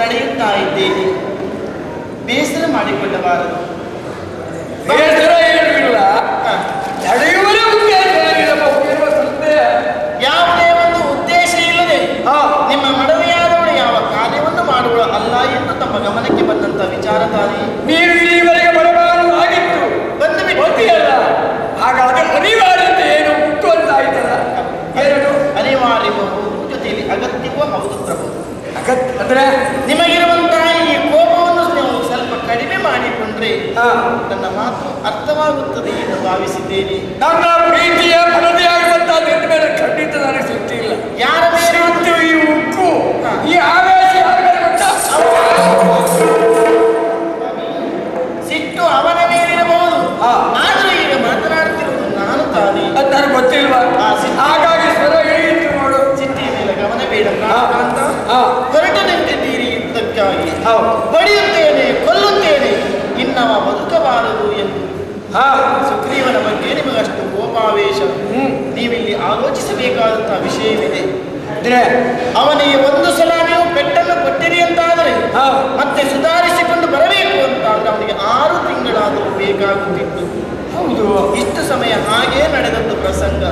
ತಡೆಯುತ್ತಾ ಇದ್ದೇನೆ. ಬೇಸರ ಮಾಡಿಕೊಳ್ಳಬಾರದು. ಬೇಸರ ಏನಿಲ್ಲ, ತಡೆಯುವ ಯಾವುದೇ ಒಂದು ಉದ್ದೇಶ ಇಲ್ಲದೆ ನಿಮ್ಮ ಮಡವೆಯಾದವಳು ಯಾವ ಕಾರ್ಯವನ್ನು ಮಾಡುವ ಅಲ್ಲ ಎಂದು ತಮ್ಮ ಗಮನಕ್ಕೆ ಬಂದಂತ ವಿಚಾರ ತಾನೇ. ನೀವು ಇಲ್ಲಿವರೆಗೆ ಬರಬಾರದು ಆಗಿತ್ತು, ಬಂದು ಗೊತ್ತಿಲ್ಲ. ಹಾಗಾದ್ರೆ ಅನಿವಾರ್ಯತೆ ಏನು ಉಂಟು ಅಂತ ಆಯ್ತಲ್ಲ. ಏನು ಅನಿವಾರ್ಯವೂ ಜೊತೆಯಲ್ಲಿ ಅಗತ್ಯವೂ ಹೌದು ಪ್ರಭು. ಅಗತ್ಯ ಅಂದ್ರೆ ನಿಮಗಿರುವಂತಹ ಈ ಕೋಪವನ್ನು ನೀವು ಸ್ವಲ್ಪ ಕಡಿಮೆ ಮಾಡಿಕೊಂಡ್ರೆ ನನ್ನ ಮಾತು ಅರ್ಥವಾಗುತ್ತದೆ ಎಂದು ಭಾವಿಸಿದ್ದೇನೆ. ನನ್ನ ಪ್ರೀತಿಯ ಫಲತೆಯಾಗುವಂತಹದ್ದು ಮೇಲೆ ಖಂಡಿತ ನನಗೆ ಶಕ್ತಿ ಇಲ್ಲ. ಯಾರ ಮೇಲೆ ಈ ಉಕ್ಕು, ಈ ಆವೇಶ ಯಾರ ಮೇಲೆ ಗೊತ್ತಾ? ಸಿಟ್ಟು ಅವನ ಮೇಲಿರಬಹುದು, ಆದರೂ ಈಗ ಮಾತನಾಡ್ತಿರುವುದು ನಾನು ತಾನೇ. ಅದು ನನಗೆ ಗೊತ್ತಿಲ್ವಾ? ಹಾಗಾಗಿ ಸ್ವರ ಹೇಳಿತ್ತು ನೋಡು. ಸಿಟ್ಟಿಯ ಮೇಲೆ ಗಮನ ಬೇಡ ಅಂತ ಹೊರಟು ನಿಂತಿದ್ದೀರಿ ಯುದ್ಧಕ್ಕಾಗಿ. ಬಡಿಯುತ್ತೇನೆ, ಕೊಲ್ಲುತ್ತೇನೆ, ಇನ್ನವ ಬದುಕಬಾರದು ಎಂದು ಸುಗ್ರೀವನ ಬಗ್ಗೆ ನಿಮಗಷ್ಟು ಕೋಪಾವೇಶ. ನೀವಿಲ್ಲಿ ಆಲೋಚಿಸಬೇಕಾದಂತಹ ವಿಷಯವಿದೆ. ಅವನಿಗೆ ಒಂದು ಸಲ ನೀವು ಪೆಟ್ಟನ್ನು ಕೊಟ್ಟಿರಿ ಅಂತಾದರೆ ಮತ್ತೆ ಸುಧಾರಿಸಿಕೊಂಡು ಬರಬೇಕು ಅಂತಾದ್ರೆ ಅವನಿಗೆ 6 ತಿಂಗಳಾದರೂ ಬೇಕಾಗುತ್ತಿತ್ತು. ಹೌದು, ಇಷ್ಟು ಸಮಯ ಹಾಗೇ ನಡೆದದ್ದು ಪ್ರಸಂಗ.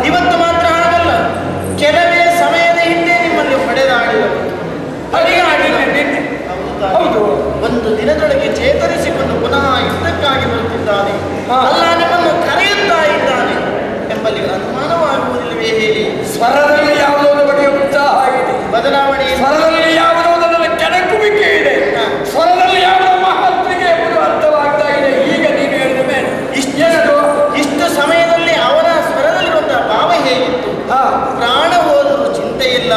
ಇವತ್ತು ಮಾತ್ರ ಆಗಲ್ಲ, ಕೆಲವೇ ಸಮಯದ ಹಿಂದೆ ನಿಮ್ಮಲ್ಲಿ ಹೊಡೆದಾಡಿದವರು. ಹೌದು, ಒಂದು ದಿನದೊಳಗೆ ಚೇತರಿಸಿಕೊಂಡು ಪುನಃ ಯುದ್ಧಕ್ಕಾಗಿ ಬರುತ್ತಿದ್ದಾನೆ, ಅಲ್ಲ ನಿಮ್ಮನ್ನು ಕರೆಯುತ್ತಾ ಇದ್ದಾನೆ ಎಂಬಲ್ಲಿ ಅನುಮಾನವಾಗುವುದಿಲ್ಲವೇ ಹೇಳಿ? ಸ್ವರದಲ್ಲಿ ಯಾವುದೋ ಬಗೆಯ ಉತ್ಸಾಹ ಇದೆ, ಬದಲಾವಣೆ. ಸ್ವರದಲ್ಲಿ ಯಾವುದೋ ನನ್ನ ಕೆಣಕುವಿಕೆ ಇದೆ, ಸ್ವರದಲ್ಲಿ ಯಾವುದೋ ಮಹತ್ವಿಗೆ ಎಂಬುದು ಅರ್ಥವಾಗ್ತಾ ಇದೆ. ಈಗ ನೀನು ಹೇಳಿದ ಮೇಲೆ ಇಷ್ಟು ಸಮಯದಲ್ಲಿ ಅವನ ಸ್ವರದಲ್ಲಿರುವಂತಹ ಭಾವ ಹೇಗಿತ್ತು? ಪ್ರಾಣ ಹೋದರೂ ಚಿಂತೆ ಇಲ್ಲ,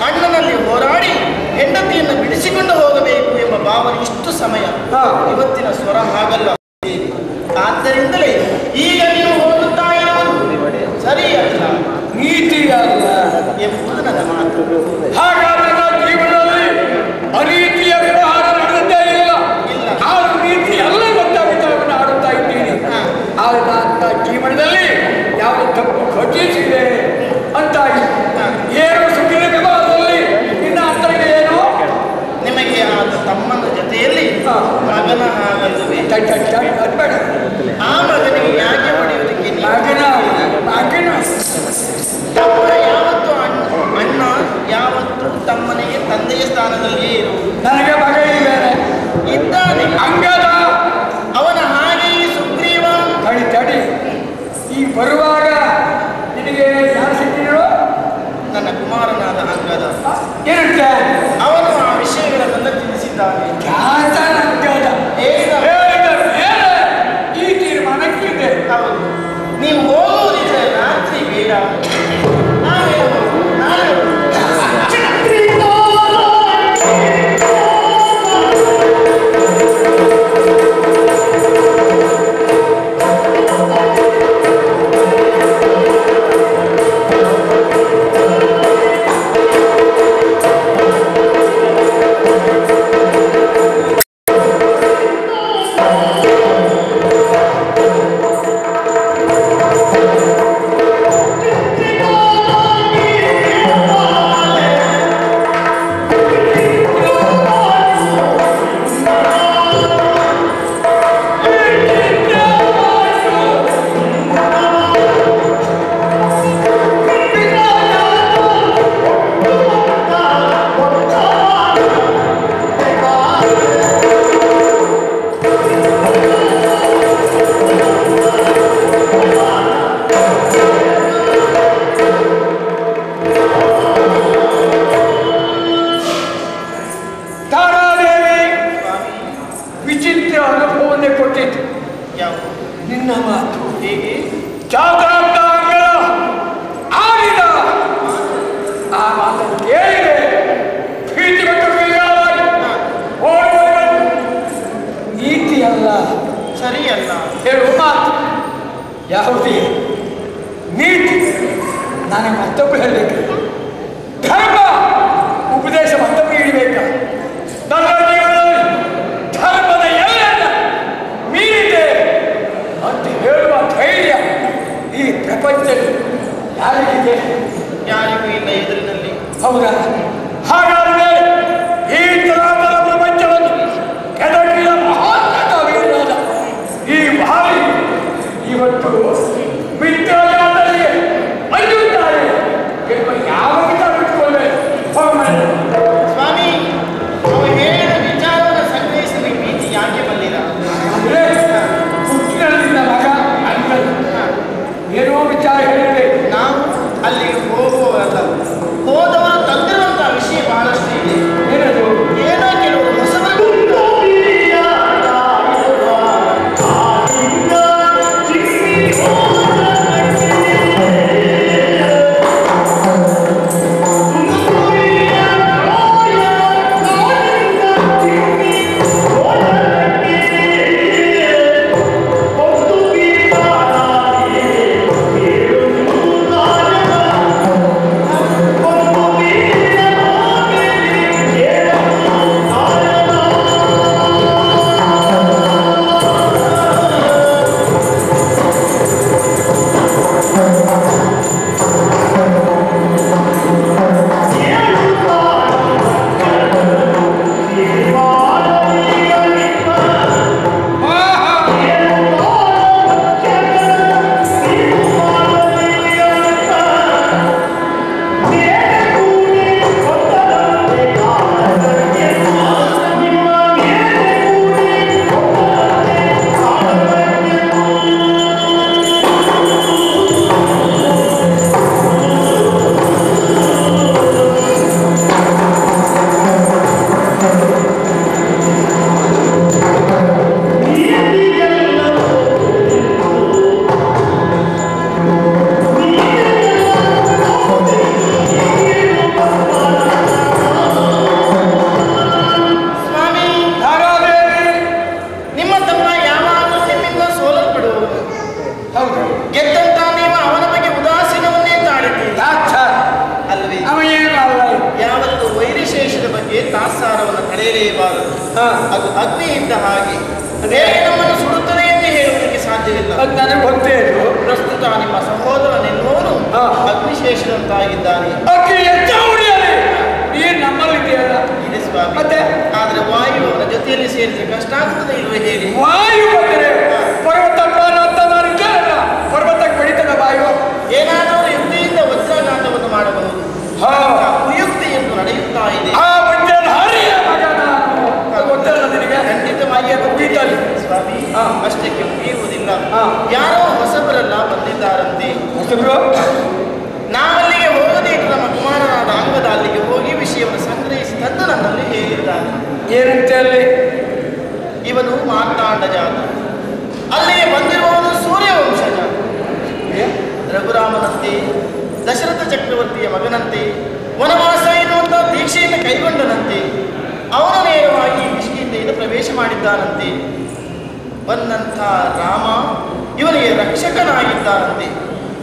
ಅಣ್ಣನಲ್ಲಿ ಹೋರಾಡಿ ಹೆಂಡತಿಯನ್ನು ಬಿಡಿಸಿಕೊಂಡು ಹೋಗಬೇಕು ಎಂಬ ಭಾವನೆ ಇಷ್ಟು ಸಮಯ. ಇವತ್ತಿನ ಸ್ವರ ಹಾಗಲ್ಲ. ಆದ್ದರಿಂದಲೇ ಈಗ ನೀವು ಹೋಗುತ್ತಾ ಇರುವುದು ಸರಿಯಲ್ಲ, ನೀತಿಯಲ್ಲ ಎಂಬುದು ನನ್ನ ಮಾತು. ಹಾಗಾದ್ರೆ ನಾವು ಜೀವನದಲ್ಲಿ ಅನೀತಿಯ ವ್ಯವಹಾರ ನಡೆದೇ ಇಲ್ಲ, ಆ ನೀತಿ ಎಲ್ಲ ಗೊತ್ತಾಗುತ್ತವನ್ನು ಆಡುತ್ತಾ ಇದ್ದೀನಿ. ಆಗ ನನ್ನ ಜೀವನದಲ್ಲಿ ಯಾವ ತಪ್ಪು ಖಚಿಸಿದೆ ಅಂತ ಏನು ಸುಖಿನ ವ್ಯವಹಾರದಲ್ಲಿ ನಿನ್ನ ಅಂತರ್ಗ ಏನು? ನಿಮಗೆ ಆದ ತಮ್ಮನ ಜೊತೆಯಲ್ಲಿ ಮಗನ ಹಾಗಲ್ಲವೇ? ಬೇಡ, ಆ ಮಗನಿಗೆ ಯಾಕೆ ಹೊಡೆಯುವುದಕ್ಕೆ ತಮ್ಮ ಯಾವತ್ತು ಅಣ್ಣ ಯಾವತ್ತು ತಮ್ಮನಿಗೆ ತಂದೆಯ ಸ್ಥಾನದಲ್ಲಿಯೇ ಇರುವುದು. ನನಗೆ ಮಗ ಬೇರೆ ಇದ್ದಾನೆ ಅಂಗದ, ಅವನ ಹಾಗೆ ಈ ಸುಗ್ರೀವ. ತಡಿ, ಈ ಬರುವಾಗ ನಿನಗೆ ಯಾರು ಸಿಕ್ಕಿದ್ರು? ನನ್ನ ಕುಮಾರನಾದ ಅಂಗದ ಇರುತ್ತೆ. ಅವನು ಆ ವಿಷಯಗಳನ್ನೆಲ್ಲ ತಿಳಿಸಿದ್ದಾನೆ. ಈ ತೀರ್ಮಾನಕ್ಕಿದೆ. ಹೌದು, ನೀವು ಹೋಗುವುದಿದ್ರೆ ರಾತ್ರಿ ಬೇಡ, ನಾವೇ ನಾಳೆ ಸರಿಯಲ್ಲ ಹೇಳುವ ಮಾತು ಯಾವುದೇ ನೀತಿ ನನಗೆ ಮತ್ತೊಬ್ಬರು ಹೇಳಬೇಕು. ಧರ್ಮ ಉಪದೇಶ ಮತ್ತೊಬ್ಬರು ನೀಡಬೇಕ. ನನ್ನ ಜೀವನದಲ್ಲಿ ಧರ್ಮದ ಎಲ್ಲ ಮೀರಿದೆ ಅಂತ ಹೇಳುವ ಧೈರ್ಯ ಈ ನಡೆಯಲೇಬಾರದು. ಹಾ. ಅದು ಅಗ್ನಿ ಇದ್ದ ಹಾಗೆ ಹೇಗೆ ನಮ್ಮನ್ನು ಸುಡುತ್ತದೆ ಎಂದು ಹೇಳುವುದಕ್ಕೆ ಸಾಧ್ಯವಿಲ್ಲ. ಅದು ನನಗೆ ಗೊತ್ತೇ ಇದು. ಪ್ರಸ್ತುತ ನಿಮ್ಮ ಸಹೋದರನೆಲ್ಲೋನು ಹಾ. ಅಗ್ನಿಶೇಷದಂತಾಗಿದ್ದಾನೆ. ಅಕ್ಕಿ ಹೆಚ್ಚ ಉಳಿಯಲಿ ನೀರು ನಮ್ಮಲ್ಲಿದೆಯಲ್ಲ ಇದೆ ಸ್ವಾಮಿ. ಮತ್ತೆ ಆದ್ರೆ ವಾಯು ಅವನ ಜೊತೆಯಲ್ಲಿ ಸೇರಿದ್ರೆ ಕಷ್ಟ ಆಗ್ತದೆ ಇಲ್ವೇ ಹೇಳಿ. ವಾಯು ಬಂದರೆ ಪರ್ವತ ಪ್ರಾಣ ಅಂತ ನಾನು ಕೇಳಲ್ಲ. ಪರ್ವತಕ್ಕೆ ಬೆಳೀತದ ವಾಯು. ಏನಾದರೂ ಯುಕ್ತಿಯಿಂದ ವಜ್ರಾಘಾತವನ್ನು ಮಾಡಬಹುದು. ಹಾ. ಕುಯುಕ್ತಿ ಎಂದು ನಡೆಯುತ್ತಾ ಇದೆ. ಆ ವಜ್ರಧಾರಿಯ ಮಗ ನಾನು. ಅದು ಗೊತ್ತಲ್ಲ ನಿನಗೆ? ಖಂಡಿತವಾಗಿ ಅದು ಮುಗೀತಲ್ಲ ಸ್ವಾಮಿ. ಹಾ. ಅಷ್ಟಕ್ಕೆ ಮುಗಿಯುವುದಿಲ್ಲ. ಹಾ. ಯಾರೋ ಹೊಸಬರೆಲ್ಲ ಬಂದಿದ್ದಾರಂತೆ. ಹೊಸಬ್ರು? ನಾವಲ್ಲಿಗೆ ಹೋಗದೇ ಇಟ್ಟು ನಮ್ಮ ಕುಮಾರನಾದ ಅಂಗದ ಅಲ್ಲಿಗೆ ಹೋಗಿ ವಿಷಯವನ್ನು ಸಂಗ್ರಹಿಸಿ ತಂದು ನನ್ನಲ್ಲಿ ಹೇಳಿದ್ದಾನೆ. ಏನಂತೆ ಅಲ್ಲಿ? ಇವನು ಮಾರ್ತಾಂಡ ಜಾತ, ಅಲ್ಲಿಗೆ ಬಂದಿರುವವನು ಸೂರ್ಯವಂಶಜ, ರಘುರಾಮನಂತೆ ದಶರಥ ಚಕ್ರವರ್ತಿಯ ಮಗನಂತೆ ವನವಾಸ ಎನ್ನುವಂಥ ದೀಕ್ಷೆಯನ್ನು ಕೈಗೊಂಡನಂತೆ. ಅವನು ನೇರವಾಗಿ ಕಿಷ್ಕಿಂಧೆಯಿಂದ ಪ್ರವೇಶ ಮಾಡಿದ್ದಾನಂತೆ. ಬಂದಂಥ ರಾಮ ಇವನಿಗೆ ರಕ್ಷಕನಾಗಿದ್ದಾನಂತೆ.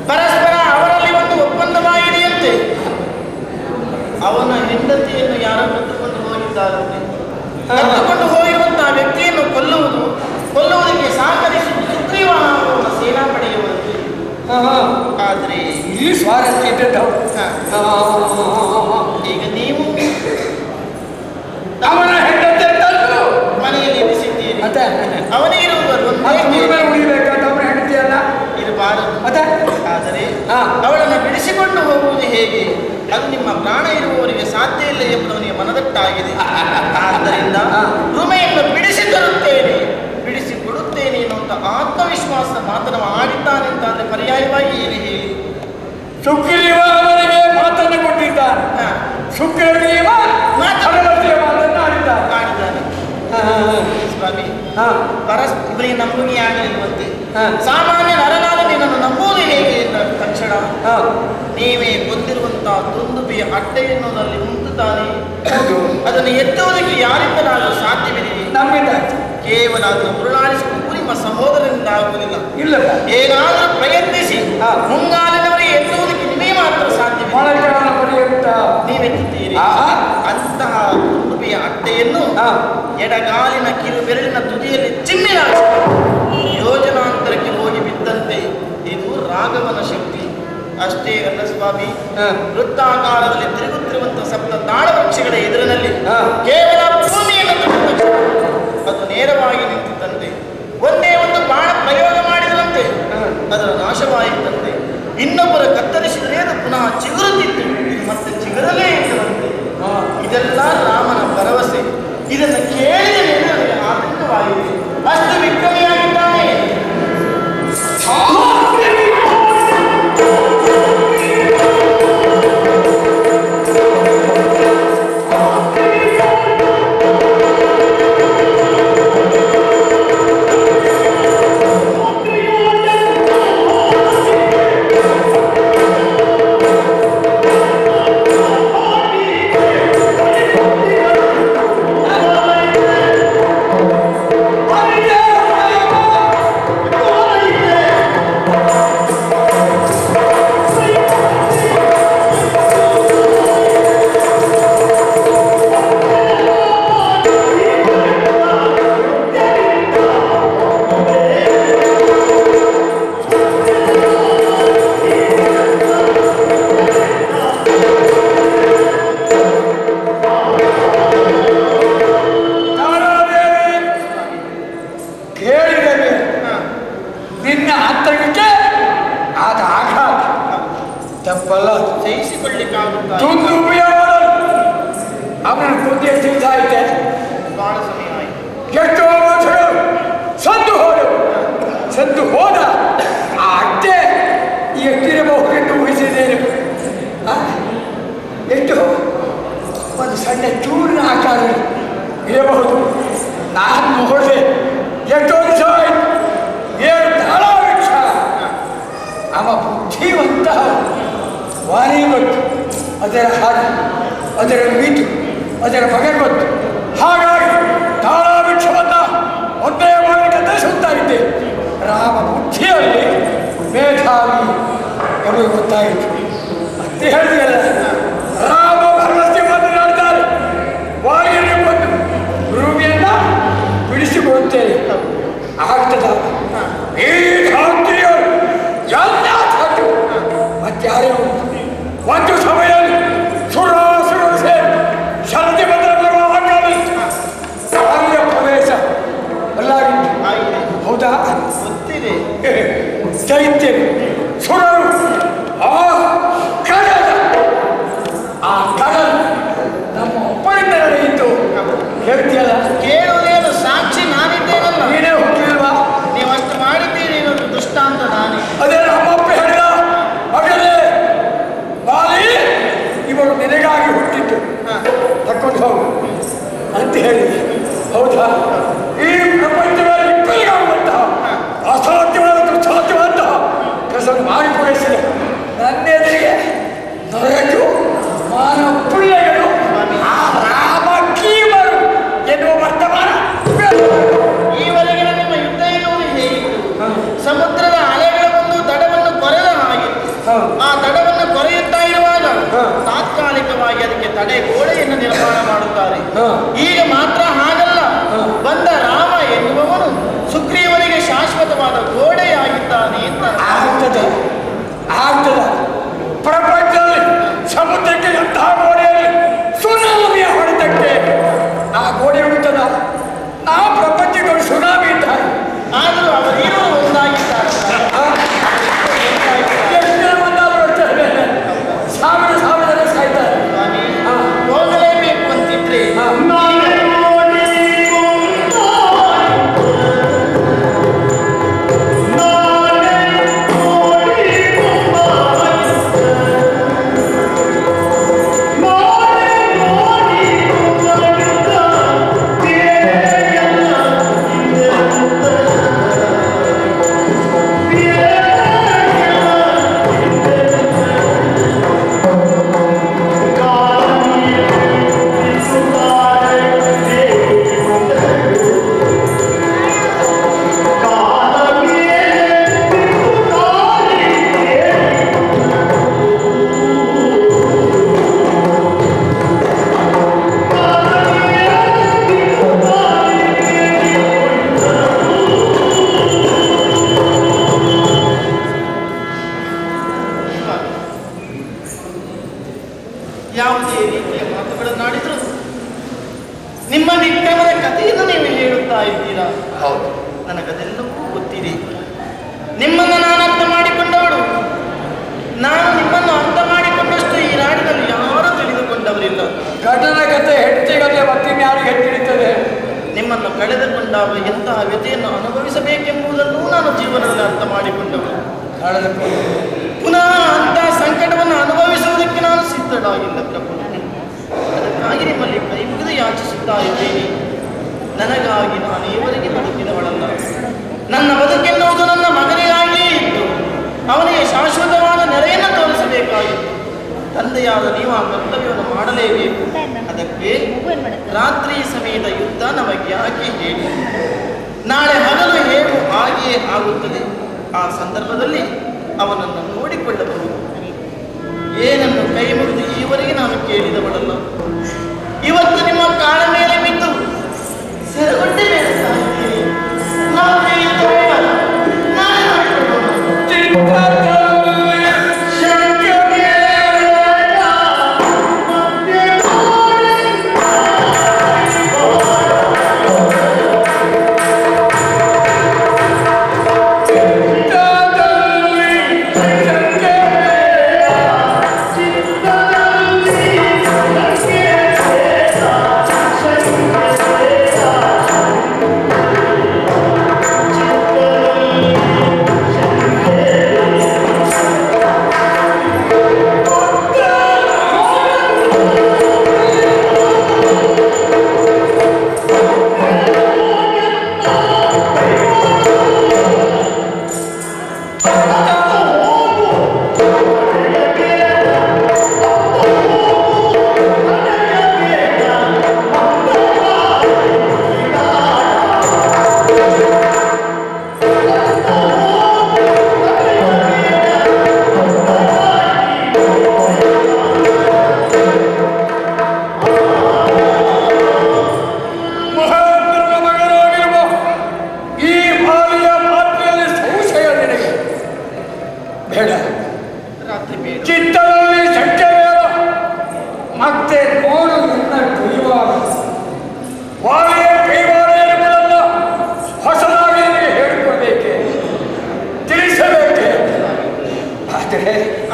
ಪರಸ್ಪರ ಅವರಲ್ಲಿ ಒಂದು ಒಪ್ಪಂದವಾಗಿದೆಯಂತೆ. ಅವನ ಹೆಂಡತಿಯನ್ನು ಯಾರೋ ಕತ್ತುಕೊಂಡು ಹೋಗಿದ್ದಾರಂತೆ. ಕತ್ತುಕೊಂಡು ಹೋಗಿರುವಂತಹ ವ್ಯಕ್ತಿಯನ್ನು ಕೊಲ್ಲುವುದಕ್ಕೆ ಸಹಕರಿಸುವುದು ಸುಗ್ರೀವ ಅವನ ಸೇನಾಪಡೆಯವರಿಗೆ. ಆದ್ರೆ ಈ ಸ್ವಾರಸ್ಯ ಇದ್ದದ್ದು. ಈಗ ನೀವು ಅವನ ಹೆಂಡತಿ ತಂದು ಮನೆಯಲ್ಲಿ ಇರಿಸಿದ್ದೀರಿ. ಮತ್ತೆ ಅವನಿಗಿರುವುದು ಉಳಿಬೇಕಾದ ಅವನ ಹೆಂಡತಿ ಅಲ್ಲ ಇರಬಾರದು. ಮತ್ತೆ ಆದರೆ ಅವಳನ್ನು ಬಿಡಿಸಿಕೊಂಡು ಹೋಗುವುದು ಹೇಗೆ? ಅದು ನಿಮ್ಮ ಪ್ರಾಣ ಇರುವವರಿಗೆ ಸಾಧ್ಯ ಇಲ್ಲ ಎಂಬುದವನಿಗೆ ಮನದಟ್ಟಾಗಿದೆ. ಆದ್ದರಿಂದ ರುಮೆಯನ್ನು ಬಿಡಿಸಿ ತರುತ್ತೇನೆ, ಬಿಡಿಸಿ ಕೊಡುತ್ತೇನೆ ಎನ್ನುವಂಥ ಆತ್ಮವಿಶ್ವಾಸ ಮಾತನ್ನು ಆಡಿದ್ದಾನೆ ಅಂತಾದ್ರೆ ಪರ್ಯಾಯವಾಗಿ ಏನು ಹೇಳಿ? ಸುಗ್ರೀವ ಅವನಿಗೆ ಮಾತನ್ನು ಕೊಟ್ಟಿದ್ದಾನೆ. ಸುಗ್ರೀವ ಮಾತನ್ನು ಆಡಿದ್ದಾನೆ. ಸ್ವಾಮಿ, ಪರಸ್ಪರಿ ನಂಬುಗೆ ಆಗಲಿರುವಂತೆ ಸಾಮಾನ್ಯ ನರನಾದ ನಿನ್ನನ್ನು ನಂಬುವುದು ಹೇಗೆ ಎಂದ ತಕ್ಷಣ ನೀವೇ ಗೊಂದಿರುವಂತಹ ದುಂದುಬಿಯ ಅಟ್ಟೆ ಎನ್ನುವುದರಲ್ಲಿ ಮುಂದುತ್ತಾನೆ. ಅದನ್ನು ಎತ್ತುವುದಕ್ಕೆ ಯಾರಿಂದಲಾದರೂ ಸಾಧ್ಯವಿದೆ? ನಮ್ಮಿಂದ ಕೇವಲ ಅದನ್ನು ಉರುಳಾಡಿಸುವುದು ನಿಮ್ಮ ಸಹೋದರನಿಂದ ಆಗುವುದಿಲ್ಲ. ಇಲ್ಲ, ಏನಾದರೂ ಪ್ರಯತ್ನಿಸಿ ಮುಂಗಾಲಿನವರಿಗೆ ಎತ್ತುವುದಕ್ಕೆ ನಿಮೇ ಮಾತ್ರ ಸಾಧ್ಯವಿದೆ. ನೀವೆತ್ತುತ್ತೀರಿ. ಅಂತಹ ದುಂದುಬಿಯ ಅಟ್ಟೆಯನ್ನು ಎಡಗಾಲಿನ ಕಿರು ಬೆರಳಿನ ತುದಿಯಲ್ಲಿ ಚಿಮ್ಮಿನಾಚಿ ಯೋಜನಾಂತರಕ್ಕೆ ಹೋಗಿ ಬಿದ್ದಂತೆ. ಇದು ರಾಘವನ ಶಕ್ತಿ. ಅಷ್ಟೇ ಅಲ್ಲ ಸ್ವಾಮಿ, ವೃತ್ತಾಕಾರದಲ್ಲಿ ತಿರುಗುತ್ತಿರುವಂತಹ ಸಪ್ತ ತಾಳವೃಕ್ಷಗಳ ಎದುರಿನಲ್ಲಿ ಕೇವಲ ಭೂಮಿಯನ್ನು ತಟ್ಟುತ್ತ ಅದು ನೇರವಾಗಿ ನಿಂತಿದ್ದಂತೆ. ಒಂದೇ ಒಂದು ಬಾಣ ಪ್ರಯೋಗ ಮಾಡಿದಂತೆ ಅದರ ನಾಶವಾಯಿತಂತೆ. ಇನ್ನೊಬ್ಬರ ಕತ್ತರಿಸಿದರೆ ಅದು ಪುನಃ ಚಿಗುರುತ್ತಿತ್ತು, ಮತ್ತೆ ಚಿಗುರಲೇ ಇದ್ದವಂತೆ. ಇದೆಲ್ಲ ರಾಮನ ಭರವಸೆ. ಇದನ್ನು ಕೇಳಿದ ಮೇಲೆ ನನಗೆ ಆತಂಕವಾಗಿದೆ. ಅಷ್ಟು ವಿಕ್ರಮಿಯಾಗಿದ್ದಾನೆ. ರಾಮ ಭರವಸೆ ಮಾತನಾಡ್ತಾರೆ. ವಾಯುವಿನ ಬಂದು ಆಗ್ತದ ಈ ಧಾತ್ರಿಯರು ಎಲ್ಲ ಸಾಕು ಮತ್ತಾರು ಒಂದು ಸಮಯದಲ್ಲಿ ಸುರಾಸುರರು ಸೇರಿ ಶರದಿ ಬಂದ ಕಾರ್ಯ ಪ್ರವೇಶ ಬಲ್ಲಾಗಿತ್ತು ಹೌದಾ ಗೊತ್ತಿದೆ ದೈತ್ಯ ಸುರರು ಆ ಕಡಲ ನಮ್ಮ ಒಬ್ಬರಿಂದ ನಡೆಯಿತು ಹೇಳ್ತೀಯಲ್ಲ ಕೇಳುವುದೇನು ಸಾಕ್ಷಿ ನಾನಿದ್ದೇನಲ್ಲ ನೀನೇ ಹುಟ್ಟಿಲ್ವಾ ನೀವು ಅಷ್ಟು ಮಾಡಿದ್ದೀರಿ ಅನ್ನೋದು ದೃಷ್ಟಾಂತ ನಾನೇ ಅದೇ ನಮ್ಮಪ್ಪ ಹೇಳಿದ ಮಗನೇ ಬಾಲಿ ಇವರು ನಿನಗಾಗಿ ಹುಟ್ಟಿದ್ದು ತಕ್ಕೊಂಡು ಹೋಗು ಅಂತ ಹೇಳಿದೆ ಹೌದಾ ಈ ಪ್ರಪಂಚದಲ್ಲಿ ಇಬ್ಬರಿಗಾಗುವಂತಹ ಅಸಾಧ್ಯವಾದ ದುಸ್ಸಾಧ್ಯವಾದಂತಹ ಕೆಲಸವನ್ನು ಮಾಡಿ ಪೂರೈಸಿದೆ ನನ್ನೆದುರಿಗೆ ನರಕು ಮಾನವ ಪುಳ್ಳೆಗಳು ಆ ರಾಮ ಕೀಮರು ಎನ್ನುವ ವರ್ತಮಾನ ಈವರೆಗಿನ ನಿಮ್ಮ ಯುದ್ಧ ಎನ್ನುವುದು ಹೇಗಿತ್ತು ಸಮುದ್ರದ ಅಲೆಗಳ ಒಂದು ದಡವನ್ನು ಕೊರೆದ ಹಾಗೆ ಆ ದಡವನ್ನು ಕೊರೆಯುತ್ತಾ ಇರುವಾಗ ತಾತ್ಕಾಲಿಕವಾಗಿ ಅದಕ್ಕೆ ತಡೆ ಗೋಡೆಯನ್ನು ನಿರ್ಮಾಣ ಮಾಡುತ್ತಾರೆ ಈಗ ಮಾತ್ರ ಹಾಗಲ್ಲ ಬಂದ ರಾಮ ಎನ್ನುವವನು ಸುಗ್ರೀವನಿಗೆ ಶಾಶ್ವತವಾದ ಗೋಡೆಯಾಗಿದ್ದಾನೆ ಅಂತ ಆಗ್ತದೆ ಪ್ರಪಂಚದಲ್ಲಿ ಸಮುದ್ರಕ್ಕೆ ಎಂತಹ ಗೋಡೆಯಲ್ಲಿ ಸುನಾಮಿಯ ಹೊಡೆತಕ್ಕೆ ಆ ಗೋಡೆ ಉಳಿತದ ಆ ಪ್ರಪಂಚಗಳು ಸುನಾಮಿ ಇದ್ದಾರೆ ಆದರೂ ಅವರೇನೋ ಒಂದಾಗಿದ್ದಾರೆ ಸಾವಿರ ಜನ ಸಾಯ್ತಾರೆ ಹೋಗಲೇಬೇಕು ಅಂತಿದ್ರೆ ಯಾವುದೇ ರೀತಿಯ ಮಾತುಗಳನ್ನಾಡಿದ್ರು ನಿಮ್ಮ ನಿಕ್ರಮದ ಕಥೆಯನ್ನು ನೀವು ಹೇಳುತ್ತಾ ಇದ್ದೀರಾ ಹೌದು ನನಗದೆಲ್ಲವೂ ಗೊತ್ತಿದೆ ನಿಮ್ಮನ್ನು ನಾನು ಅರ್ಥ ಮಾಡಿಕೊಂಡವಳು ನಾನು ನಿಮ್ಮನ್ನು ಅರ್ಥ ಮಾಡಿಕೊಂಡಷ್ಟು ಈ ನಾಡಿನಲ್ಲಿ ಯಾರೂ ತಿಳಿದುಕೊಂಡವರಿಲ್ಲ ಘಟನ ಕಥೆ ಹೆಂಡತಿಗಲ್ಲೇ ಮತ್ತಿನ ಯಾರಿಗೆ ತಿಳಿತದೆ ನಿಮ್ಮನ್ನು ಕಳೆದುಕೊಂಡಾಗ ಎಂತಹ ವ್ಯಥೆಯನ್ನು ಅನುಭವಿಸಬೇಕೆಂಬುದನ್ನು ನಾನು ಜೀವನದಲ್ಲಿ ಅರ್ಥ ಮಾಡಿಕೊಂಡವಳು ಪುನಃ ಅಂತಹ ಸಂಕಟವನ್ನು ಅನುಭವಿಸುವುದಕ್ಕೆ ನಾನು ಸಿದ್ಧನಾಗಿಲ್ಲ ಪ್ರಭು ಅದಕ್ಕಾಗಿ ನಿಮ್ಮಲ್ಲಿ ಕೈ ಮುಗಿದು ಯಾಚಿಸುತ್ತಾ ಇದ್ದೇನೆ ನನಗಾಗಿ ನಾನು ಈವರೆಗೆ ಬದುಕಿದವಳಲ್ಲ ನನ್ನ ಬದುಕೆನ್ನುವುದು ನನ್ನ ಮಗನಿಗಾಗಿಯೇ ಇತ್ತು ಅವನಿಗೆ ಶಾಶ್ವತವಾದ ನೆಲೆಯನ್ನು ತೋರಿಸಬೇಕಾಗಿತ್ತು ತಂದೆಯಾದ ನೀವು ಆ ಕರ್ತವ್ಯವನ್ನು ಮಾಡಲೇಬೇಕು ಅದಕ್ಕೆ ರಾತ್ರಿ ಸಮಯದ ಯುದ್ಧ ನಮಗೆ ಯಾಕೆ ಹೇಳಿ ನಾಳೆ ಹಗಲು ಹೇಗೂ ಹಾಗೆಯೇ ಆಗುತ್ತದೆ ಆ ಸಂದರ್ಭದಲ್ಲಿ ಅವನನ್ನು ನೋಡಿಕೊಳ್ಳಬಹುದು ಏನನ್ನು ಕೈ ಮುರಿದು ಈವರೆಗೆ ನಾನು ಕೇಳಿದವಳಲ್ಲ ಇವತ್ತು ನಿಮ್ಮ ಕಾಲ ಮೇಲೆ ಬಿದ್ದು ಸೆರಗೊಂಡೆ ಬೇಡ್ತಾ ಇದ್ದೀನಿ Thank you.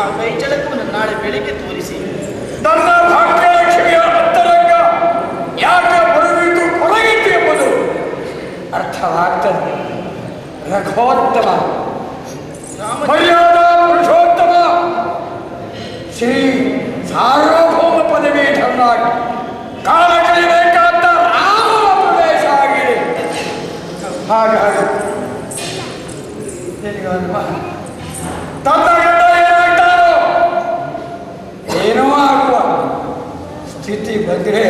ಆ ಕೈ ಚಳಕವನ್ನು ನಾಳೆ ಬೆಳಿಗ್ಗೆ ತೋರಿಸಿ. ನನ್ನ ಭಾಗ್ಯಲಕ್ಷ್ಮಿಯ ಅಂತರಂಗ ಯಾಕೆ ಬರುವಿತು ಕೊರಗಿತು ಎಂಬುದು ಅರ್ಥವಾಗ್ತದೆ. ರಘೋತ್ತಮ ಮರ್ಯಾದಾ ಪುರುಷೋತ್ತಮ ಶ್ರೀ ಸಾರ್ವಭೌಮ ಪದವೀಧರನಾಗಿ ಕಾಲ ಕಳೆಯಬೇಕಾದ ರಾಮನ ಪ್ರದೇಶ ಆಗಿದೆ. ಹಾಗಾಗಿ ತನ್ನ ಗಂಡ ಏನಾಗ್ತಾರೋ ಏನೋ ಆಗುವ ಸ್ಥಿತಿ ಬಂದರೆ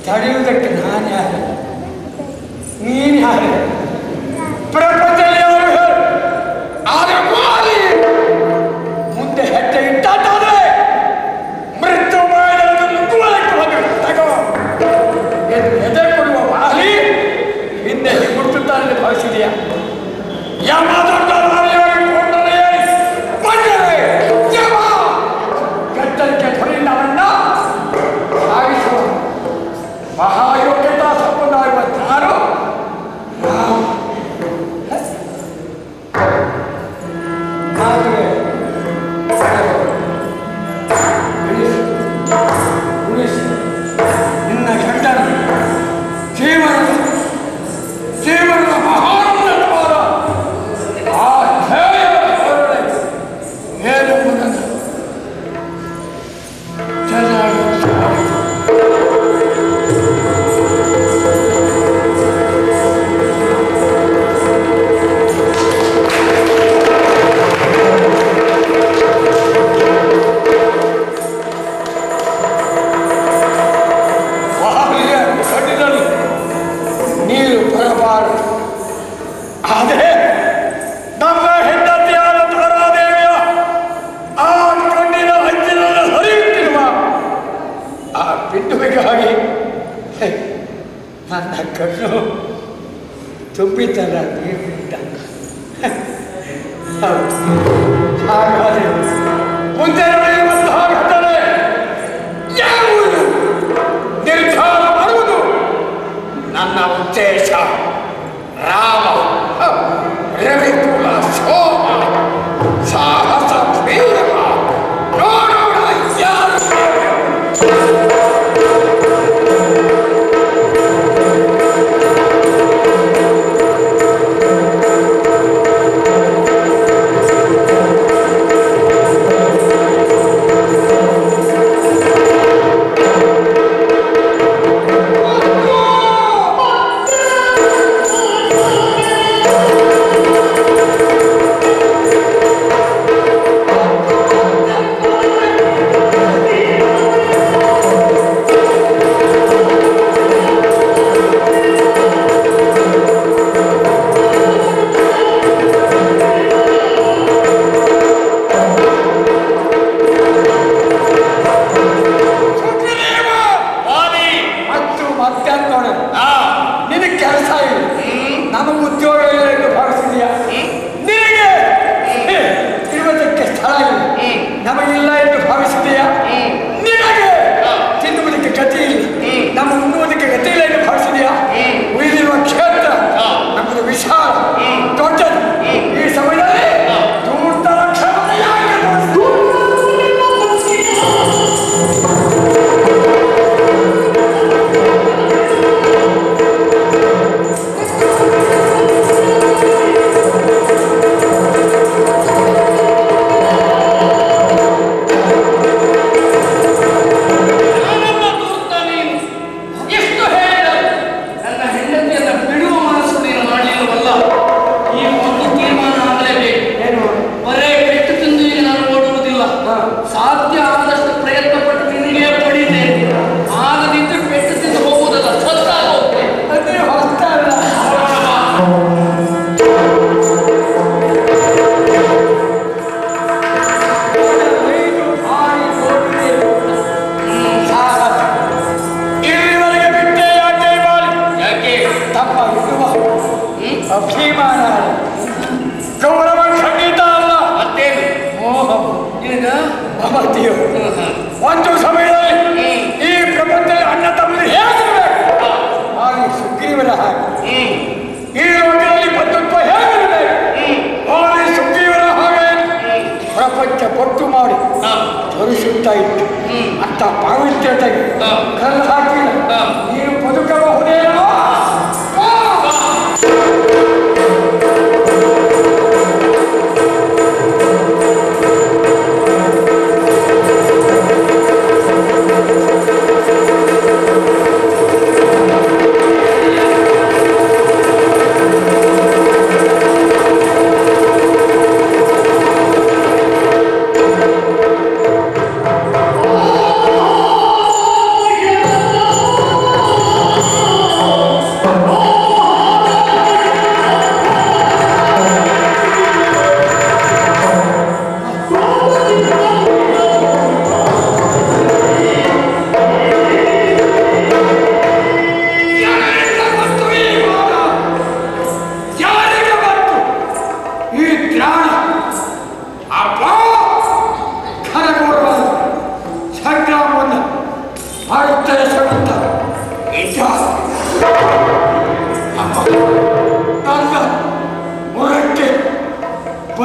ತಡೆಯುವುದಕ್ಕೆ ನಾನು ಯಾರು, ನೀನು ಯಾರು? ಪ್ರಪಂಚದಲ್ಲಿ ಯಾರು ಹೇಳು? ಆದರೆ ಮಾರಿ ಮುಂದೆ ಹೆಜ್ಜೆ ಇಟ್ಟಾದ್ರೆ ಮೃತ್ಯು ಮಾಡಿದನ್ನು ನುಗ್ಗುವುದಕ್ಕೆ ಬಂದು ತಗೋ ಎಂದು ಎದೆ ಕೊಡುವ ಮಾರಿ ಹಿಂದೆ ಮುಟ್ಟುತ್ತಾನೆ ಭಾವಿಸಿದೆಯಾ? ಎಚ್ಚರಿಕೆ ಧ್ವನಿಯಿಂದ ಅವನ್ನ ಸಾಗಿಸುವ ಮಹಾಯೋಗ್ಯತಾ ಸಂಪನ್ನಾಗುವ ಯಾರು? ನಿನ್ನ ಗಂಡನ ಜೀವನದ ಮಹಾನಂದವಾದ ಆ ಧ್ಯೇಯದ ಧೋರಣೆ ಏನೆಂಬುದನ್ನು ಚೆನ್ನಾಗಿ ನೀರು ಬರಬಾರದು. ಆದರೆ ನಮ್ಮ ಹೆಂಡತಿಯಾದ ತಾರಾದೇವಿಯ ಆ ಕಣ್ಣಿನ ಹಂಚಿನಲ್ಲಿ ಹರಿಯುತ್ತಿರುವ ಆ ಬಿಂದುವಿಗಾಗಿ ನನ್ನ ಕಣ್ಣು ತುಂಬಿತಲ್ಲ ನೀರಿನಿಂದ. ಹಾಗಾದರೆ ಮುಂದೆ ನಡೆಯುವಂತಹ ಘಟನೆ ಯಾವುದು ನಿರ್ಧಾರ ಮಾಡುವುದು ನನ್ನ ಉದ್ದೇಶ. ರಾಮ ರವಿಕುಲ ಶೋಭ ಸಾಹಸ ಪ್ರೇಮ ನೋಡೋಣ ಯಾರು.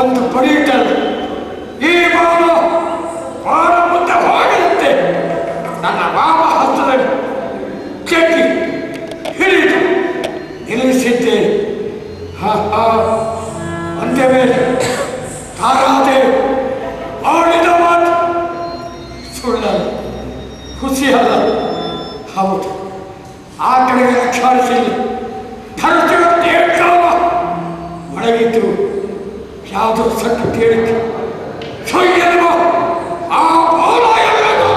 ಒಂದು ಪಡೆಯುತ್ತಲ್ಲ. ಈ ಬಾಣ ಮುಂದೆ ಹೋಗಿರುತ್ತೆ. ನನ್ನ ವಾಮ ಹಸ್ತದಲ್ಲಿ ಕೆಟ್ಟಿ ಹಿಡಿದು ನಿಲ್ಲಿಸಿದ್ದೇನೆ. ಅಂತ್ಯ ಮೇಲೆ ತಾರಾದೇವಿ ಆಡಿದ ಮಾತು ಸುಳ್ಳಲ್ಲ, ಖುಷಿಯಲ್ಲ. ಹೌದು, ಆ ಕಡೆಗೆ ರಕ್ಷಾಳಿಸಿಲ್ಲ. ಧರಿಸಿದ ದೇವಕಾಲ ಒಳಗಿದ್ದು ಯಾವುದೋ ಸಟ್ಟು ಕೇಳಿತು. ಸೊಯ್ಯಲ್ವ ಆ ಬಾಲ ಎಲ್ಲದೂ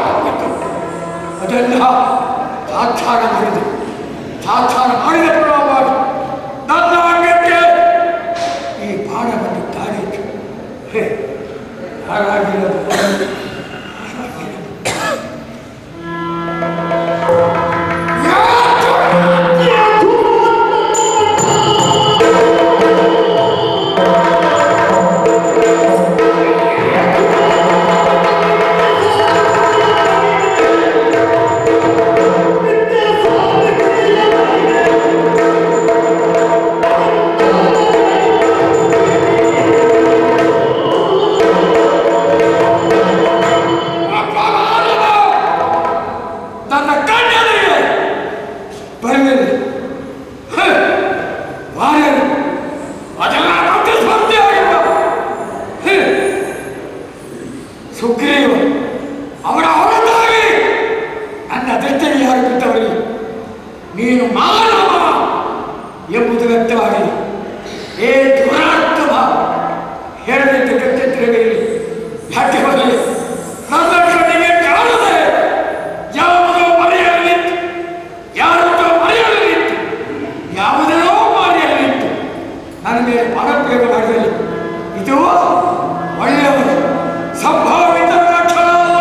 ಹೋಗಿತ್ತು. ಅದೆಲ್ಲ ಸಾಕ್ಷಾರ ಮಾಡಿದ ಪ್ರಭಾವ ನನ್ನ ಅಂಗಕ್ಕೆ ಈ ಬಾಣವನ್ನು ತಾಡಿತು. ಹಾಗಾಗಿರೋದು ನೀನು ಮಾನವ ಎಂಬುದು ವ್ಯಕ್ತವಾಗಿದೆ. ಏ ದುರಾತ್ಮ ಹೇಳದಂತೆ ಕಟ್ಟಿದ್ರಲ್ಲಿ ಯಾಕೆ ಬರಲಿ? ನನ್ನ ಕಣ್ಣಿಗೆ ಕಾಣದೆ ಯಾವುದೋ ಮರೆಯಲಿತ್ತು, ಯಾರದೋ ಮರೆಯಲಿತ್ತು, ಯಾವುದೋ ಮರೆಯಲಿತ್ತು. ನನ್ನ ಮೇಲೆ ಪರಪ್ರಯೋಗ ಮಾಡಿರಲಿ. ಇದು ಒಳ್ಳೆಯವರು ಸಂಭಾವಿತ ಲಕ್ಷಣ ಅಲ್ಲ.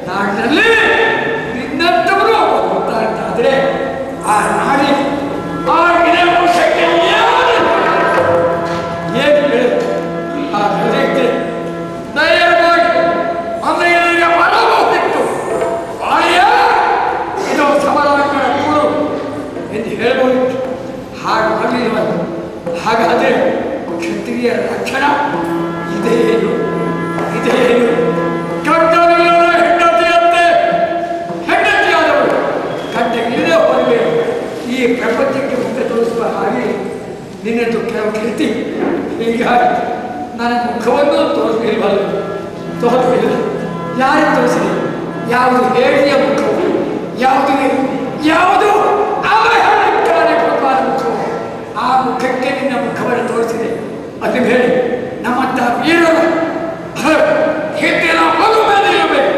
ನಾಡಿನಲ್ಲಿ ನಿನ್ನಂತವರು ಹಿರಿಯರ ಲಕ್ಷಣ ಇದೇನು ಇದೇನು? ಗಂಡನಿಲ್ಲದ ಹೆಂಡತಿಯಂತೆ ಹೆಂಡತಿಯಾದವರು ಗಂಡ ಇಲ್ಲದೆ ಹೋದರೆ ಈ ಪ್ರಪಂಚಕ್ಕೆ ಮುಖ ತೋರಿಸುವ ಹಾಗೆ ನಿನ್ನದು ಕೆಲವು ಕೀರ್ತಿ. ಹೀಗಾಗಿ ನನ್ನ ಮುಖವನ್ನು ತೋರಿಸಲಿಲ್ವಲ್ಲ, ತೋರಿಸಲಿಲ್ಲ. ಯಾರಿಗೆ ತೋರಿಸಿದೆ? ಯಾವುದು ಹೇಳಿಯ ಮುಖವು? ಯಾವುದು ಅವಹೇಳನಕಾರಿ ಮುಖವು? ಆ ಮುಖಕ್ಕೆ ನಿನ್ನ ಮುಖವನ್ನು ತೋರಿಸಿದೆ. ಅದು ಹೇಳಿ ನಮ್ಮಂತಹ ವೀರರು ಹಿಂದಿನ ಮದುವೆ ಇರಬೇಕು.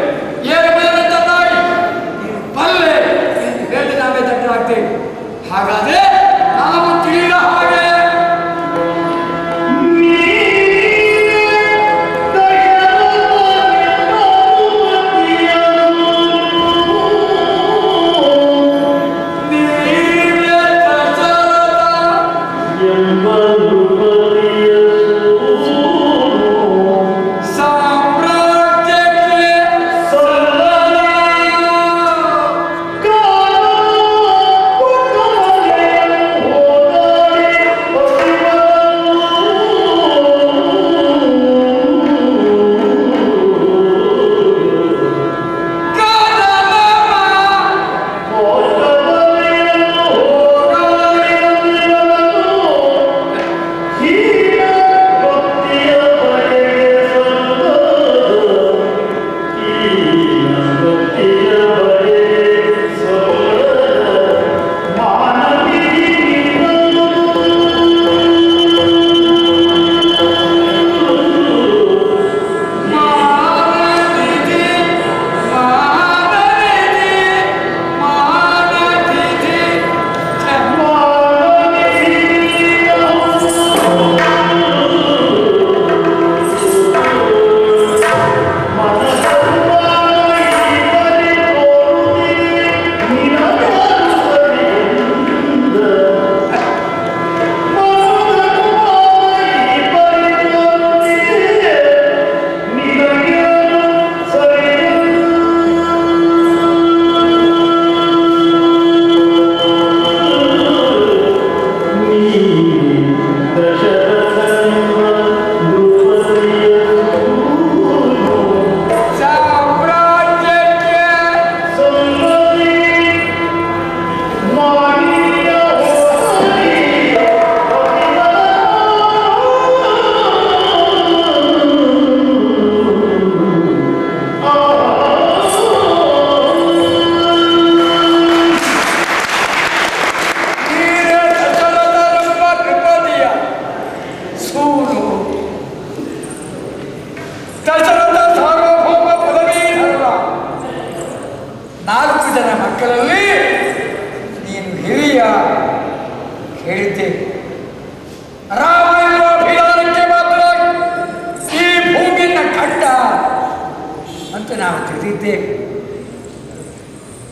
ಏನು ಮೇಲೆ ತಂದಾಗಿ ನೀನು ಬಲ್ಲೆ ಎಂದು ಹೇಳಿ ನಾವೇ ತಟ್ಟಲಾಗ್ತೇವೆ. ಹಾಗಾದ್ರೆ ನಾವು ತಿಳಿದ ಹಾಗೆ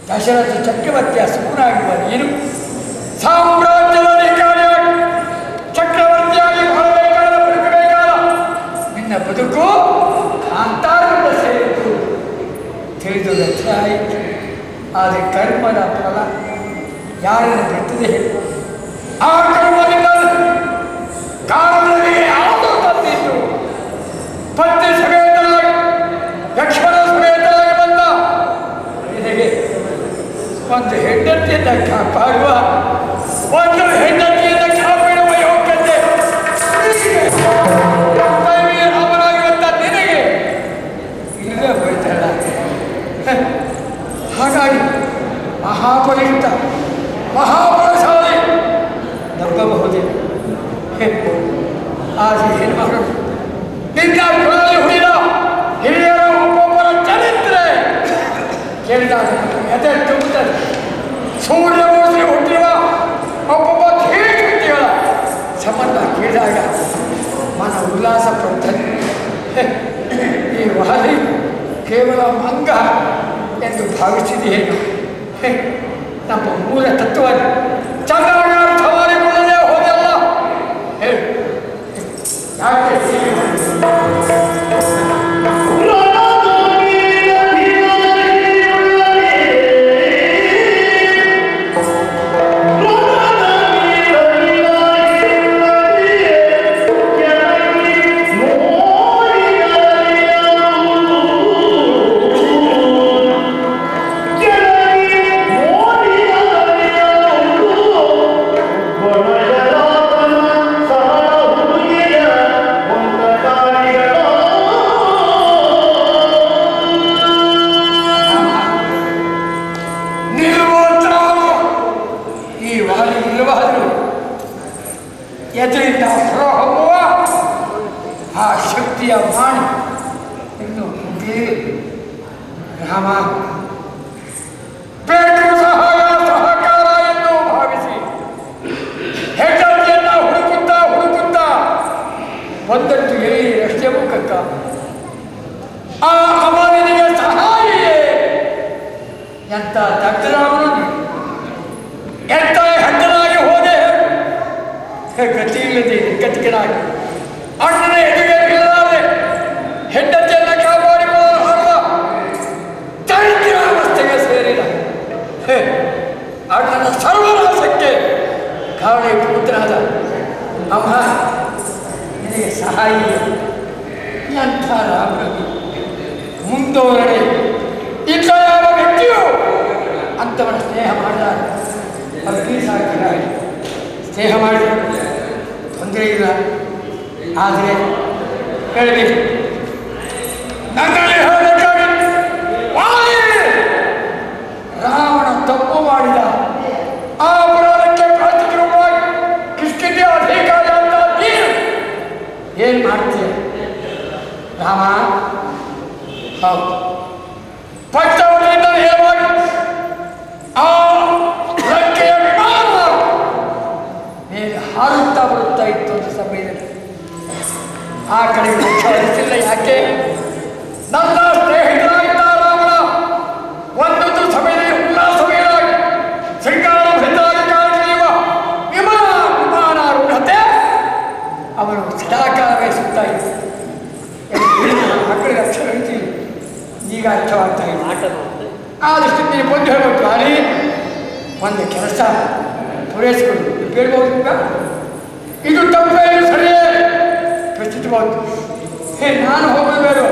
ದಶರಥ ಚಕ್ರವರ್ತಿಯ ಸುಖನಾಗಿರುವ ನೀನು ಸಾಮ್ರಾಜ್ಯದ ಅಧಿಕಾರಿಯಾಗಿ ಚಕ್ರವರ್ತಿಯಾಗಿ ಬದುಕಬೇಕಾದ ನಿನ್ನ ಬದುಕು ಕಾಂತಾರದಿಂದ ಸೇರಿತು ತಿಳಿದು ವ್ಯರ್ಥ ಆಯಿತು. ಆದರೆ ಕರ್ಮದ ಫಲ ಯಾರನ್ನು ಬಿಟ್ಟಿದೆ ಹೇಳು? ಆ ಕರ್ಮದಿಂದ ಕಾರಣಗಳಿಗೆ ಯಾವುದೋ ಬಂದಿತ್ತು. ಪತ್ನಿ ಸಮೇತರಾಗಿ ಲಕ್ಷ್ಮಣ ಸಮೇತರಾಗಿ ಬಂದ ನಿನಗೆ ಒಂದು ಹೆಂಡತಿಯಿಂದ ಕಾಪಾಡುವ, ಒಂದು ಹೆಂಡತಿಯಿಂದ ಕಾಪಾಡುವ ಯೋಗ್ಯತೆ ರಾಮನಾಗಿರುತ್ತ ನಿನಗೆ ಇಲ್ಲದೆ ಹೋಯ್ತಲ್ಲ. ಹಾಗಾಗಿ ಮಹಾಬಲಿಷ್ಠ ಮಹಾಬಲಶಾಲಿ ನಂಬಬಹುದೇ? ಆದರೆ ಹೆಣ್ಮಗಳು ನಿನ್ನ ಕುಲದಲ್ಲಿ ಹುಟ್ಟಿದ ಹಿರಿಯರ ಒಬ್ಬೊಬ್ಬರ ಚರಿತ್ರೆ ಕೇಳಿದಾಗ ಎದೆ ತುಂಬುತ್ತದೆ. ಸೂರ್ಯ ಮೂರ್ತಿ ಹುಟ್ಟಿರುವ ಒಬ್ಬೊಬ್ಬ ವ್ಯಕ್ತಿಗಳ ಸಂಬಂಧ ಕೇಳಿದಾಗ ಮನ ಉಲ್ಲಾಸ ಪಡುತ್ತದೆ. ಈ ವಾಲಿ ಕೇವಲ ಮಂಗ ಎಂದು ಭಾವಿಸಿದೆಯೇನು? ನಮ್ಮ ಮೂಲ ತತ್ವವನ್ನು ಚೆನ್ನಾಗಿ ಅರ್ಥ ಮಾಡಿಕೊಳ್ಳದೆ ಹೋದಲ್ಲ. ಯಾಕೆ ಪ್ರಾಣಿ ಇನ್ನು ರಾಮ ಬೇಕು ಸಹಾಯ ಸಹಕಾರ ಎಂದು ಭಾವಿಸಿ ಹೆಂಡತಿಯನ್ನ ಹುಡುಕುತ್ತಾ ಬಂದದ್ದು ಎಲ್ಲಿ ರಸ್ತೆ ಮುಖಕ್ಕ ಆ ಅವನಿಗೆ ಸಹಾಯಿಯೇ ಎಂತ ದಗ್ಧರಾಮನು ಎಂತ ಹೆಂಡನಾಗಿ ಹೋದೆ ಗತಿ ಇಲ್ಲದೆ ಗತಿಕನಾಗಿ ಅಣ್ಣನ ಎದುರಿಗೆ ಇಲ್ಲದೆ ಹೆಂಡತಿಯನ್ನ ಕಾಪಾಡಿಕೊಳ್ಳುವ ದರಿದ್ರಾವಸ್ಥೆಗೆ ಸೇರಿದ ಅಣ್ಣನ ಸರ್ವನಾಶಕ್ಕೆ ಕಾರಣ ಪುತ್ರನಾದ ಅಮ್ಮ ನಿನಗೆ ಸಹಾಯ ಎಂಥ ರಾಮರವಿ ಮುಂದೋರಣೆ ಇಂಥ ಯಾವ ವ್ಯಕ್ತಿಯು ಅಂಥವನ ಸ್ನೇಹ ಮಾಡಿದಾಗ ಅಗ್ನಿ ಸಾಕಿಗಾಗಿ ಸ್ನೇಹ ಮಾಡಿ ತೊಂದರೆ ಇಲ್ಲ. ಆದರೆ ಹೇಳಬೇಕು ನನ್ನಲ್ಲಿ ಹೇಳಬೇಕಾಗಿ ರಾವಣ ತಪ್ಪು ಮಾಡಿದ ಆ ಅಪರಾಧಕ್ಕೆ ಪ್ರಾರ್ಥಿಸಿರುವಾಗಿ ಕಿಷ್ಕಿಂದೆ ಅಧಿಕಾರಿ ಅಂತ ನೀನು ಏನು ಮಾಡ್ತೀಯ ರಾಮ? ಹೌದು, ಪಟ್ಟವರಿಂದ ಹೇಳುವಾಗ ಆ ಲಂಕೆಯ ವಿಮಾನ ಮೇಲೆ ಹಾರುತ್ತಾ ಬರುತ್ತಾ ಇತ್ತು ಒಂದು ಸಮಯದಲ್ಲಿ ಆ ಕಡೆ ಮುಖ್ಯವಾಗಿಲ್ಲ. ಯಾಕೆ? ನನ್ನ ಸ್ನೇಹಿತರಾಗಿದ್ದ ರಾವಣ ಒಂದೊಂದು ಸಮಯದಲ್ಲಿ ಉಲ್ಲಾಸವೇನಾಗಿ ಶೃಂಗಾರ ಭರಿತರಾಗಿ ಕಾಣಿಸುವ ವಿಮಾನಾರೂಢತೆ ಅವನು ಸದಾಕಾಲವೇ ಸುತ್ತಾ ಇದ್ದ ಮಕ್ಕಳಿಗೆ ಅಕ್ಷರ ಹೇಳ್ತೀವಿ ಈಗ ಅರ್ಥವಾಗ್ತಾ ಇದೆ. ಆದಷ್ಟು ನೀನು ಬಂದು ಹೇಳ್ಬೇಕು ಅಲ್ಲಿ ಒಂದು ಕೆಲಸ ಪೂರೈಸಿಕೊಂಡು ಕೇಳ್ಬೋದು. ಇದು ತಪ್ಪೇನು ಸರಿಯೇ ಪ್ರಶ್ನಿಸಬಹುದು. ನಾನು ಹೋಗಬೇಕು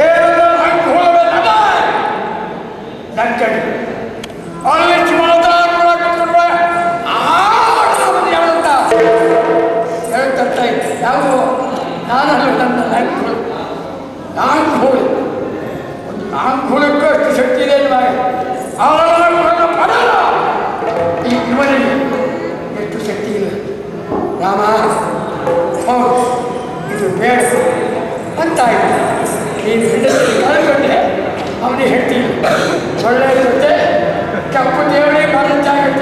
ಏನಂದ್ರೆ ಹಂಗೆ ಹೋಗಬೇಕಲ್ಲ ನನ್ನ ಕಡೆ ಅಲ್ಲಿ ಹೇಳ್ತಾ ಇದ್ದೆ ಯಾವ ನಾನು ನನ್ನ ಲೈಫ್ಗಳು ನಾನು ಹೋಗಿ ಒಂದು ನಾಲ್ಕು ಅಷ್ಟು ಶಕ್ತಿ ಇದೆ ಈ ಇವನಿಗೆ ಎಷ್ಟು ಶಕ್ತಿ ಇಲ್ಲ. ರಾಮ ಹೌದು ಇದು ಬೇಡ ಅಂತಾಯಿತು. ನೀನು ಹೆಂಡತಿ ಕಳ್ಕೊಂಡೆ ಅವನಿಗೆ ಹೇಳ್ತೀನಿ ಒಳ್ಳೆಯ ಜೊತೆ ಕಪ್ಪು ದೇವರೇ ಕಾಲೇಜಾಗುತ್ತೆ